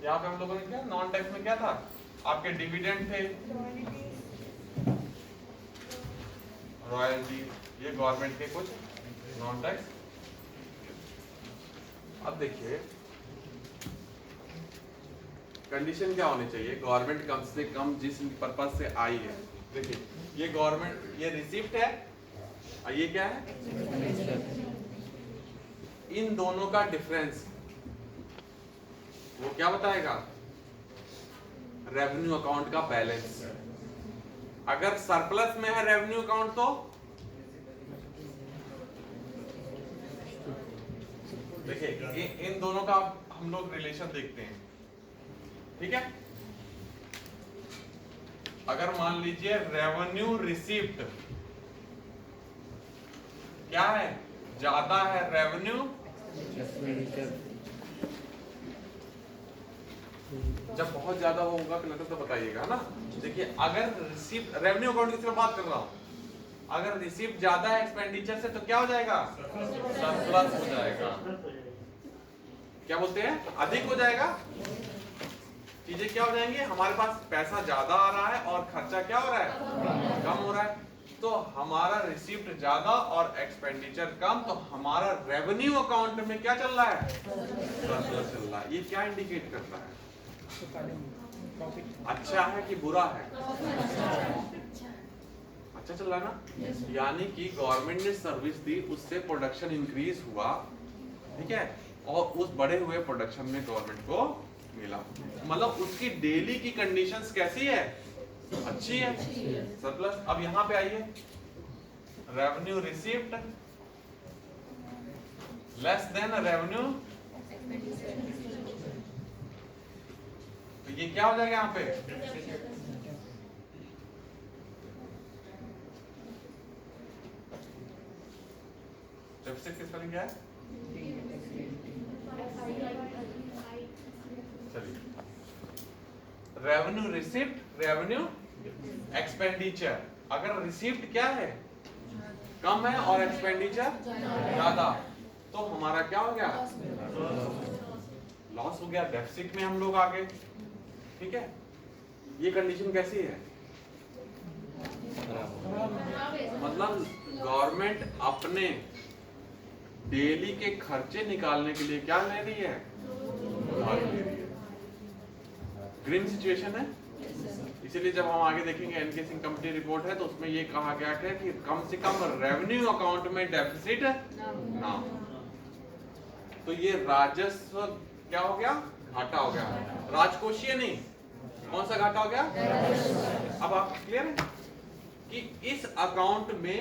यहाँ पे हम लोगों ने क्या नॉन टैक्स में क्या था, आपके डिविडेंड थे, रॉयल्टी, ये गवर्नमेंट के कुछ नॉन टैक्स। अब देखिए कंडीशन क्या होनी चाहिए, गवर्नमेंट कम से कम जिस पर्पज से आई है, देखिए ये गवर्नमेंट ये रिसिप्ट है और ये क्या है, इन दोनों का डिफरेंस वो क्या बताएगा, रेवेन्यू अकाउंट का बैलेंस। अगर सरप्लस में है रेवेन्यू अकाउंट तो देखिए इन दोनों का हम लोग रिलेशन देखते हैं, ठीक है। अगर मान लीजिए रेवेन्यू रिसीप्ट क्या है, ज्यादा है रेवेन्यू, जब बहुत ज्यादा होगा तो बताइएगा ना। देखिए अगर रिसीप्ट, रेवेन्यू अकाउंट की सिर्फ बात कर रहा हूं, अगर रिसीप्ट ज्यादा है एक्सपेंडिचर से तो क्या हो जाएगा, सरप्लस हो जाएगा। क्या बोलते हैं, अधिक हो जाएगा, चीजें क्या हो जाएंगी, हमारे पास पैसा ज्यादा आ रहा है और खर्चा क्या हो रहा है, कम हो रहा है। तो हमारा रिसीप्ट ज्यादा और एक्सपेंडिचर कम, तो हमारा रेवेन्यू अकाउंट में क्या चल रहा है, सरप्लस चल रहा है। ये क्या इंडिकेट करता है, अच्छा है कि बुरा है, अच्छा चल रहा है ना। यानी कि गवर्नमेंट ने सर्विस दी, उससे प्रोडक्शन इंक्रीज हुआ, ठीक है, और उस बढ़े हुए प्रोडक्शन में गवर्नमेंट को मिला, मतलब उसकी डेली की कंडीशंस कैसी है, अच्छी है, सरप्लस। अब यहाँ पे आइए, revenue received less than revenue, तो ये क्या हो जाएगा यहाँ पे, डेफिसिट किस पर क्या है, चलिए रेवेन्यू रिसिप्ट, रेवेन्यू एक्सपेंडिचर। अगर रिसिप्ट क्या है, कम है और एक्सपेंडिचर ज्यादा, तो हमारा क्या हो गया, लॉस हो गया, डेफिसिट में हम लोग आ गए, ठीक है। ये कंडीशन कैसी है, मतलब गवर्नमेंट अपने डेली के खर्चे निकालने के लिए क्या ले रही है, उधार ले रही है। ग्रीन सिचुएशन है, इसीलिए जब हम आगे देखेंगे एनके सिंह कमेटी रिपोर्ट है तो उसमें ये कहा गया है कि कम से कम रेवेन्यू अकाउंट में डेफिसिट ना हो। तो ये राजस्व क्या हो गया, घाटा हो गया, राजकोषीय नहीं, कौन सा घाटा हो गया। अब आप क्लियर है कि इस अकाउंट में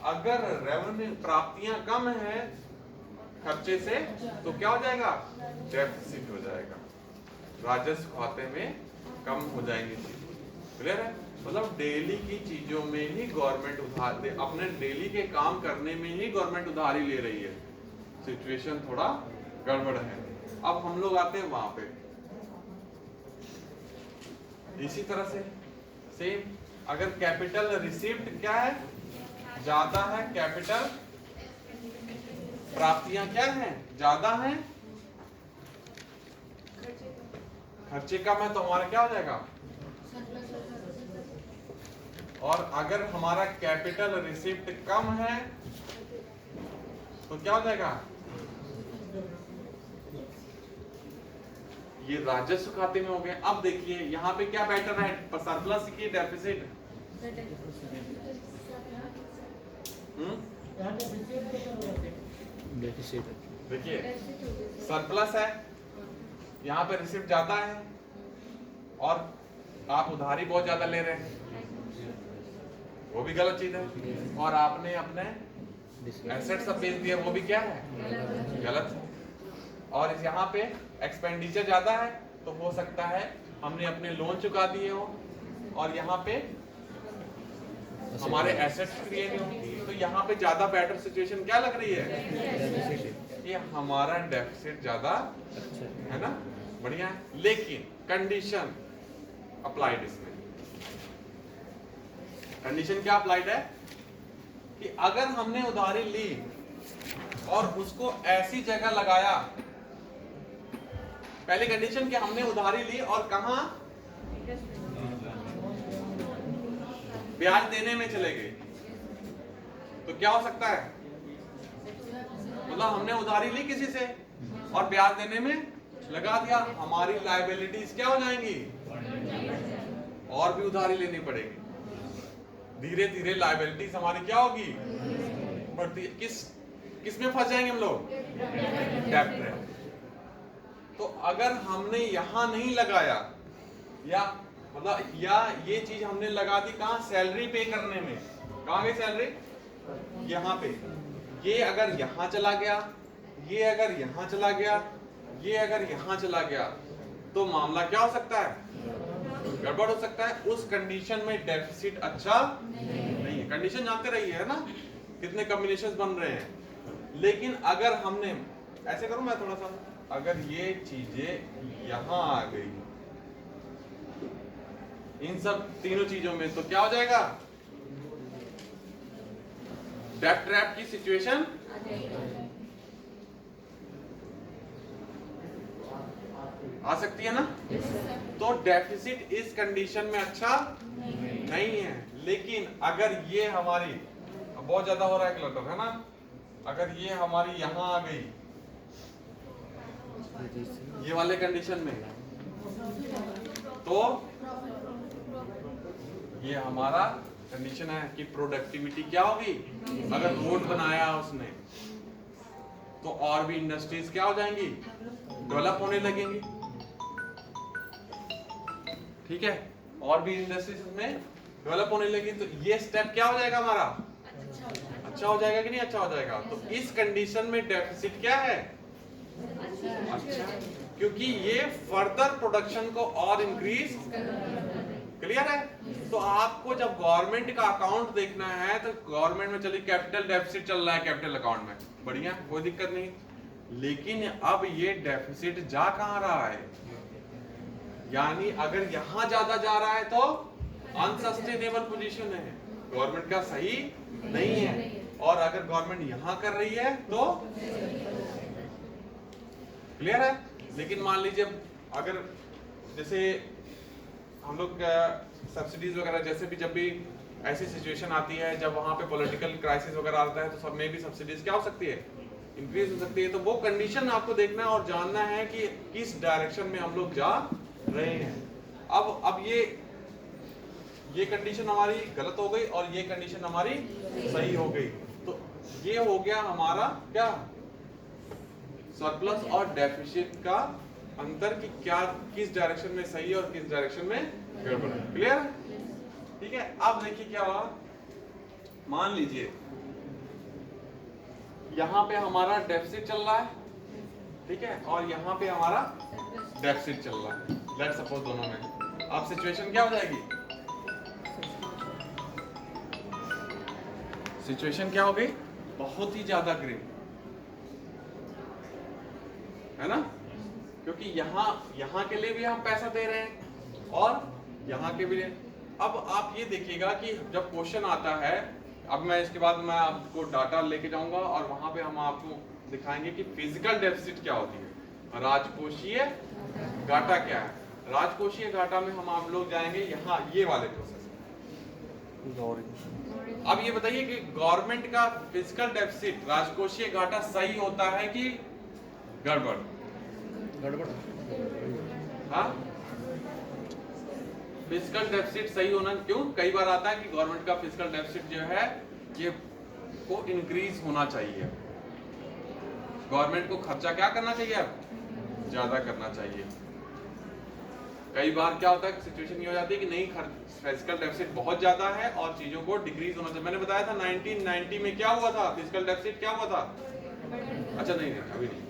अगर रेवेन्यू प्राप्तियां कम है खर्चे से तो क्या हो जाएगा, डेफिसिट हो जाएगा, राजस्व खाते में कम हो जाएंगे चीजें, क्लियर है। मतलब डेली की चीजों में ही गवर्नमेंट उधार दे, अपने डेली के काम करने में ही गवर्नमेंट उधारी ले रही है, सिचुएशन थोड़ा गड़बड़ है। अब हम लोग आते हैं वहां पे, इसी तरह से सेम, अगर कैपिटल रिसीव्ड क्या है, ज्यादा है, कैपिटल प्राप्तियां क्या है, ज्यादा है, खर्चे कम है, तो हमारा क्या हो जाएगा। और अगर हमारा कैपिटल रिसिप्ट कम है तो क्या हो जाएगा, ये राजस्व खाते में हो गए। अब देखिए यहाँ पे क्या बेटर है, सरप्लस की डेफिसिट, देखिए सरप्लस है, यहाँ पे रिसिप्ट ज्यादा है और आप उधारी बहुत ज्यादा ले रहे हैं, वो भी गलत चीज है, और आपने अपने एसेट सब बेच दिया, वो भी क्या है, गलत है। और यहाँ पे एक्सपेंडिचर ज्यादा है तो हो सकता है हमने अपने लोन चुका दिए हो और यहाँ पे हमारे एसेट्स क्रिएट नहीं हो, तो यहाँ पे ज्यादा बेटर सिचुएशन क्या लग रही है, ये हमारा डेफिसिट ज्यादा है ना, बढ़िया है। लेकिन कंडीशन अप्लाइड, इसमें कंडीशन क्या अप्लाइड है कि अगर हमने उधारी ली और उसको ऐसी जगह लगाया पहली कंडीशन कि हमने उधारी ली और कहां ब्याज देने में चले गए, तो क्या हो सकता है, मतलब हमने उधारी ली किसी से और ब्याज देने में लगा दिया, हमारी लायबिलिटीज क्या हो जाएंगी, और भी उधारी लेनी पड़ेगी, धीरे धीरे लायबिलिटीज हमारी क्या होगी, बढ़ती। किस में फंस जाएंगे हम लोग, डेब्ट ट्रैप। तो अगर हमने यहां नहीं लगाया या मतलब या ये चीज हमने लगा दी कहां, सैलरी पे करने में, कहां गई सैलरी, यहां पे, ये अगर यहां चला गया, ये अगर यहां चला गया, ये अगर यहां चला गया, तो मामला क्या हो सकता है, गड़बड़ हो सकता है। उस कंडीशन में डेफिसिट अच्छा नहीं है। कंडीशन जानते रहिए है ना, कितने कॉम्बिनेशंस बन रहे हैं। लेकिन अगर हमने ऐसे करूं मैं थोड़ा सा, अगर ये चीजें यहां आ गई इन सब तीनों चीजों में, तो क्या हो जाएगा, डेब्ट ट्रैप की सिचुएशन आ सकती है ना। तो डेफिसिट इस कंडीशन में अच्छा नहीं है। लेकिन अगर ये हमारी बहुत ज्यादा हो रहा है क्लटर है ना, अगर ये हमारी यहां आ गई ये वाले कंडीशन में, तो ये हमारा कंडीशन है कि प्रोडक्टिविटी क्या होगी, अगर रोड बनाया उसने तो और भी इंडस्ट्रीज क्या हो जाएंगी, डेवलप होने लगेंगी, ठीक है, और भी इंडस्ट्रीज में डेवलप होने लगी, तो ये स्टेप क्या हो जाएगा हमारा, अच्छा हो जाएगा कि नहीं अच्छा हो जाएगा। तो इस कंडीशन में डेफिसिट क्या है, अच्छा, क्योंकि ये फर्दर प्रोडक्शन को और इंक्रीज, क्लियर है। तो आपको जब गवर्नमेंट का अकाउंट देखना है तो गवर्नमेंट में चलिए कैपिटल डेफिसिट चल रहा है कैपिटल अकाउंट में, बढ़िया, कोई दिक्कत नहीं। लेकिन अब ये डेफिसिट जा कहां रहा है, यानी अगर यहां ज्यादा जा रहा है तो अनसस्टेनेबल पोजीशन है, गवर्नमेंट का सही नहीं है। और अगर गवर्नमेंट यहां कर रही है तो क्लियर है। लेकिन मान लीजिए अगर जैसे हम लोग सब्सिडीज वगैरह, जैसे भी जब भी ऐसी सिचुएशन आती है जब वहां पे पॉलिटिकल क्राइसिस वगैरह आता है, तो सब में भी सब्सिडीज क्या हो सकती है, इंक्रीज हो सकती है। तो वो कंडीशन आपको देखना है और जानना है कि किस डायरेक्शन में हम लोग जा रहे हैं। अब ये कंडीशन हमारी गलत हो गई और ये कंडीशन हमारी सही हो गई, तो ये हो गया हमारा क्या, सरप्लस और डेफिसिट का अंतर, कि क्या किस डायरेक्शन में सही है और किस डायरेक्शन में गड़बड़ है। क्लियर, ठीक है। अब देखिए क्या हुआ, मान लीजिए यहां पे हमारा डेफिसिट चल रहा है, ठीक है, और यहां पे हमारा डेफिसिट चल रहा है, लेट्स सपोज दोनों में। अब सिचुएशन क्या हो जाएगी, सिचुएशन क्या हो गई, बहुत ही ज्यादा ग्रीन, है ना, क्योंकि यहां के लिए भी हम पैसा दे रहे हैं और यहां के भी। अब आप ये देखिएगा कि जब क्वेश्चन आता है, अब मैं इसके बाद मैं आपको डाटा लेके जाऊंगा और वहां पे हम आपको दिखाएंगे कि फिजिकल डेफिसिट क्या होती है, राजकोषीय घाटा क्या है। राजकोषीय घाटा में हम आप लोग जाएंगे यहाँ ये वाले प्रोसेस। अब ये बताइए कि गवर्नमेंट का फिजिकल डेफिसिट, राजकोषीय घाटा सही होता है कि गड़बड़, हाँ, फिजिकल डेफिसिट सही होना, क्यों, कई बार आता है कि गवर्नमेंट का फिजिकल डेफिसिट जो है ये को इंक्रीज होना चाहिए, गवर्नमेंट को खर्चा क्या करना चाहिए, अब ज्यादा करना चाहिए। कई बार क्या होता है, सिचुएशन ये हो जाती है कि नहीं, फिजिकल डेफिसिट बहुत ज्यादा है और चीजों को डिक्रीज होना चाहिए। मैंने बताया था 1990 में क्या हुआ था, फिजिकल डेफिसिट क्या हुआ था, अच्छा नहीं अभी नहीं,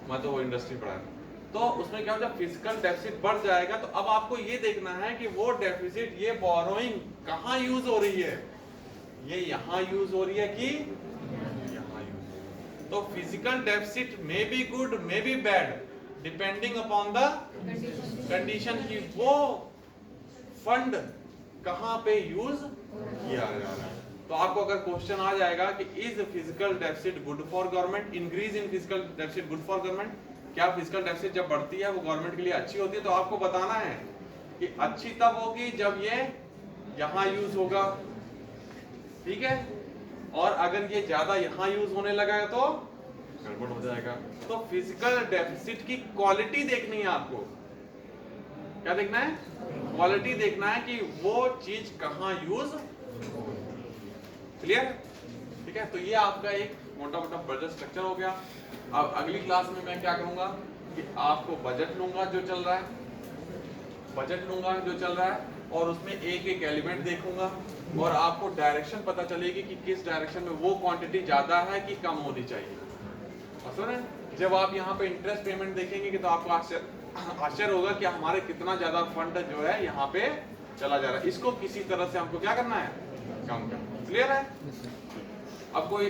मैं तो वो इंडस्ट्री पढ़ा था। तो उसमें क्या होता है, फिजिकल डेफिसिट बढ़ जाएगा। तो अब आपको ये देखना है कि वो डेफिसिट, ये बोरोइंग कहाँ यूज हो रही है, ये यहाँ यूज हो रही है कि यहाँ यूज हो रही है। तो physical deficit may be good may be bad depending upon the condition की वो फंड कहाँ पे यूज किया जा रहा है। तो आपको अगर क्वेश्चन आ जाएगा कि is physical deficit good for government, increase in physical deficit good for government, क्या फिजिकल डेफिसिट जब बढ़ती है वो गवर्नमेंट के लिए अच्छी होती है? तो आपको बताना है कि अच्छी तब होगी जब ये यहां यूज होगा, ठीक है, और अगर ये ज्यादा यहां यूज होने लगा है तो गड़बड़ हो जाएगा। तो फिजिकल डेफिसिट की क्वालिटी देखनी है आपको। क्या देखना है? क्वालिटी देखना है कि वो चीज कहां यूज। क्लियर? ठीक है, तो ये आपका एक मोटा मोटा बजट स्ट्रक्चर हो गया। अब अगली क्लास में मैं क्या करूंगा कि आपको बजट लूंगा जो चल रहा है, बजट लूंगा जो चल रहा है, और उसमें एक एक एलिमेंट देखूंगा और आपको डायरेक्शन पता चलेगी कि किस डायरेक्शन में वो क्वांटिटी ज्यादा है कि कम होनी चाहिए। और सुने, जब आप यहाँ पे इंटरेस्ट पेमेंट देखेंगे कि तो आपको आश्चर्य होगा कि हमारे कितना ज्यादा फंड जो है यहाँ पे चला जा रहा है। इसको किसी तरह से हमको क्या करना है? कम करना। क्लियर है? अब कोई